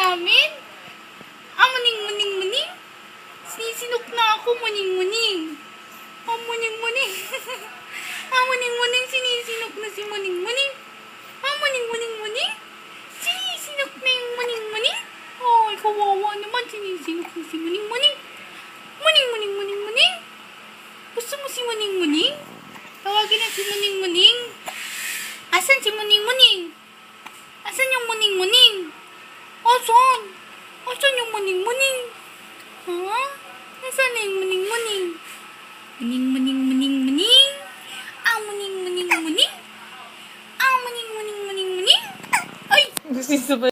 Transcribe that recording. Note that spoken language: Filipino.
namin? Muning-muning-muning? Sinisinok na ako, muning-muning. Muning-muning. Muning-muning, sinisinok na si muning-muning. Muning-muning-muning? Sinisinok na yung muning-muning? Ay, kawawa naman, sinisinok na si muning-muning. Muning-muning-muning-muning? Gusto mo si muning-muning? Tawagin na si muning-muning. Asan si muning-muning? Asan yung muning-muning? Asan? Asan yung muning-muning? Ha? Asan na yung muning-muning? Muning-muning-muning-muning? Muning-muning-muning? Muning-muning-muning-muning? Ay! Gusto